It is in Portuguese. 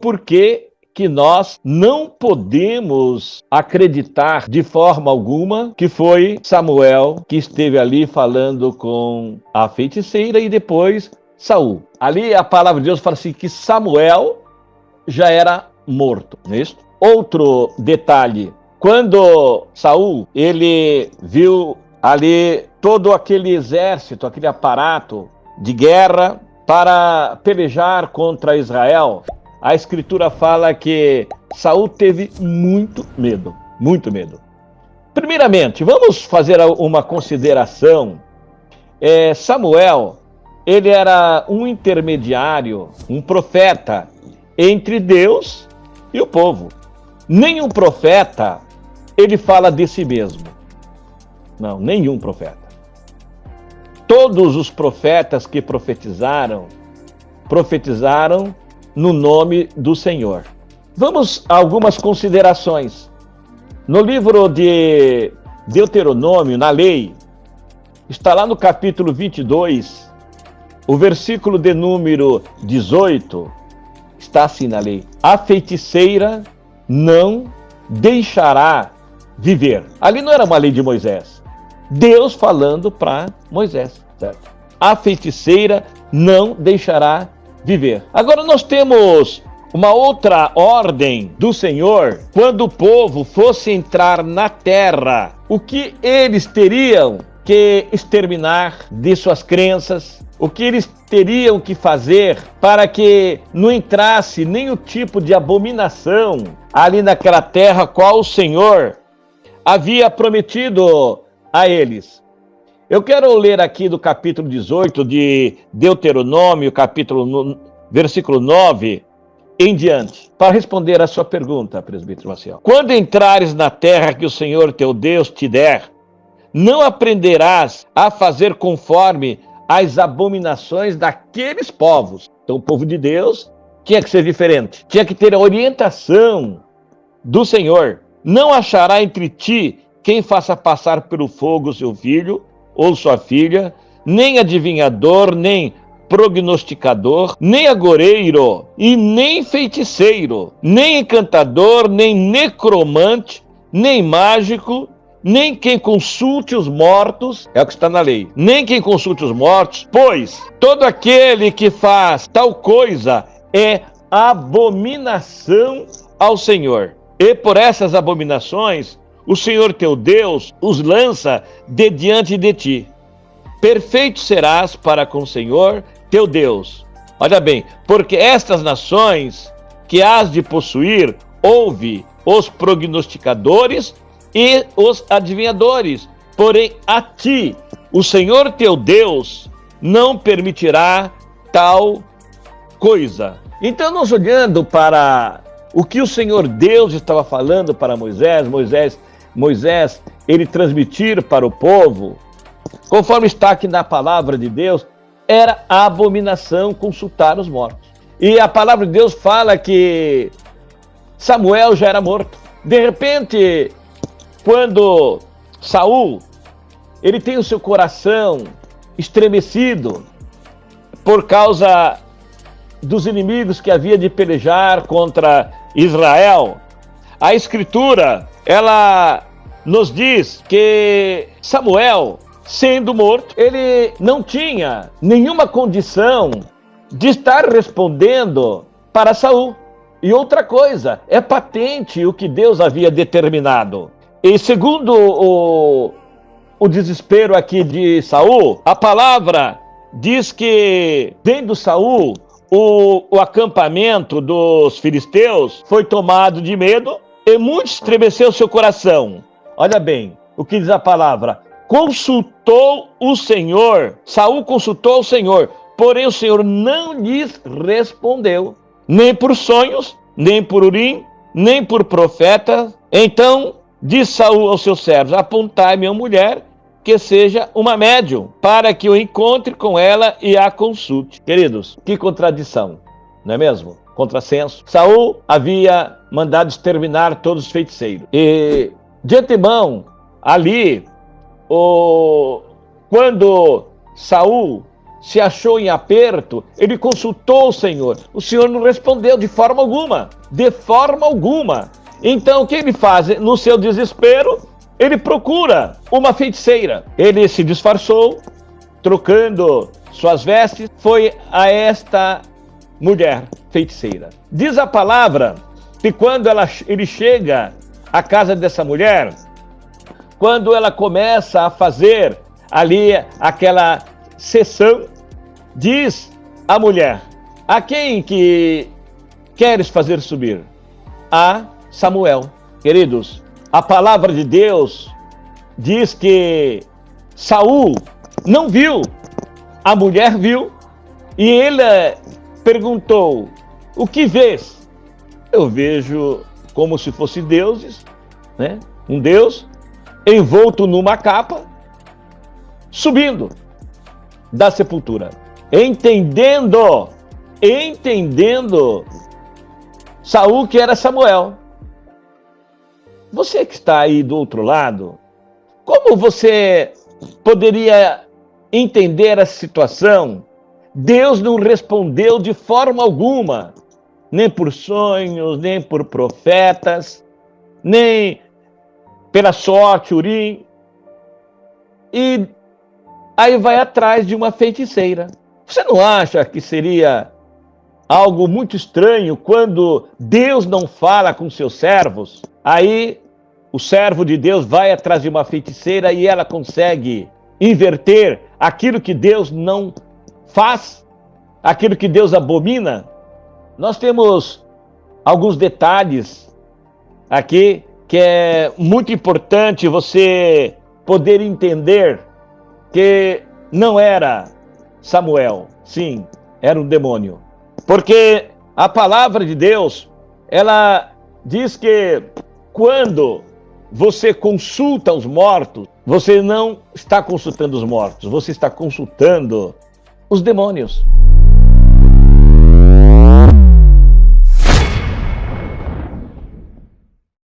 porquê que nós não podemos acreditar de forma alguma que foi Samuel que esteve ali falando com a feiticeira e depois Saul. Ali a palavra de Deus fala assim que Samuel já era morto, não é isso? Outro detalhe, quando Saul, ele viu ali todo aquele exército, aquele aparato de guerra para pelejar contra Israel, a Escritura fala que Saul teve muito medo, muito medo. Primeiramente, vamos fazer uma consideração. Samuel, ele era um intermediário, um profeta entre Deus e o povo. Nenhum profeta, ele fala de si mesmo. Não, nenhum profeta. Todos os profetas que profetizaram no nome do Senhor. Vamos a algumas considerações. No livro de Deuteronômio, na lei, está lá no capítulo 22, o versículo de número 18, está assim na lei: a feiticeira não deixará viver. Ali não era uma lei de Moisés. Deus falando para Moisés, certo? A feiticeira não deixará viver. Agora nós temos uma outra ordem do Senhor. Quando o povo fosse entrar na terra, o que eles teriam que exterminar de suas crenças? O que eles teriam que fazer para que não entrasse nenhum tipo de abominação ali naquela terra qual o Senhor havia prometido a eles? Eu quero ler aqui do capítulo 18 de Deuteronômio, versículo 9 em diante, para responder a sua pergunta, presbítero Maciel. Quando entrares na terra que o Senhor teu Deus te der, não aprenderás a fazer conforme as abominações daqueles povos. Então o povo de Deus tinha que ser diferente, tinha que ter a orientação do Senhor. Não achará entre ti quem faça passar pelo fogo seu filho ou sua filha, nem adivinhador, nem prognosticador, nem agoreiro e nem feiticeiro, nem encantador, nem necromante, nem mágico, nem quem consulte os mortos, é o que está na lei, nem quem consulte os mortos, pois todo aquele que faz tal coisa é abominação ao Senhor. E por essas abominações, o Senhor teu Deus os lança de diante de ti. Perfeito serás para com o Senhor teu Deus. Olha bem, porque estas nações que has de possuir, ouve os prognosticadores e os adivinhadores, porém a ti, o Senhor teu Deus, não permitirá tal coisa. Então, nós olhando para o que o Senhor Deus estava falando para Moisés, ele transmitir para o povo, conforme está aqui na palavra de Deus, era a abominação consultar os mortos. E a palavra de Deus fala que Samuel já era morto. De repente, quando Saul, ele tem o seu coração estremecido por causa dos inimigos que havia de pelejar contra Israel, a Escritura, ela nos diz que Samuel, sendo morto, ele não tinha nenhuma condição de estar respondendo para Saul. E outra coisa, é patente o que Deus havia determinado. E segundo o desespero aqui de Saul, a palavra diz que, vendo Saul, o acampamento dos filisteus foi tomado de medo e muito estremeceu seu coração. Olha bem o que diz a palavra. Consultou o Senhor, Saul consultou o Senhor, porém o Senhor não lhes respondeu, nem por sonhos, nem por Urim, nem por profeta. Então diz Saul aos seus servos: apontai-me a mulher que seja uma médium, para que eu encontre com ela e a consulte. Queridos, que contradição, não é mesmo? Contrassenso. Saul havia mandado exterminar todos os feiticeiros. E de antemão, ali, quando Saul se achou em aperto, ele consultou o Senhor não respondeu de forma alguma, de forma alguma. Então o que ele faz? No seu desespero, ele procura uma feiticeira. Ele se disfarçou, trocando suas vestes, foi a esta mulher feiticeira. Diz a palavra que quando ele chega à casa dessa mulher, quando ela começa a fazer ali aquela sessão, diz a mulher: a quem que queres fazer subir? A Samuel. Queridos, a palavra de Deus diz que Saul não viu, a mulher viu, e ele perguntou: o que vês? Eu vejo como se fosse deuses, né? Um Deus envolto numa capa, subindo da sepultura. Entendendo Saul que era Samuel. Você que está aí do outro lado, como você poderia entender essa situação? Deus não respondeu de forma alguma, nem por sonhos, nem por profetas, nem pela sorte, Urim. E aí vai atrás de uma feiticeira. Você não acha que seria algo muito estranho quando Deus não fala com seus servos? Aí o servo de Deus vai atrás de uma feiticeira e ela consegue inverter aquilo que Deus não faz, aquilo que Deus abomina. Nós temos alguns detalhes aqui que é muito importante você poder entender que não era Samuel, sim, era um demônio. Porque a palavra de Deus, ela diz que quando você consulta os mortos, você não está consultando os mortos, você está consultando os demônios.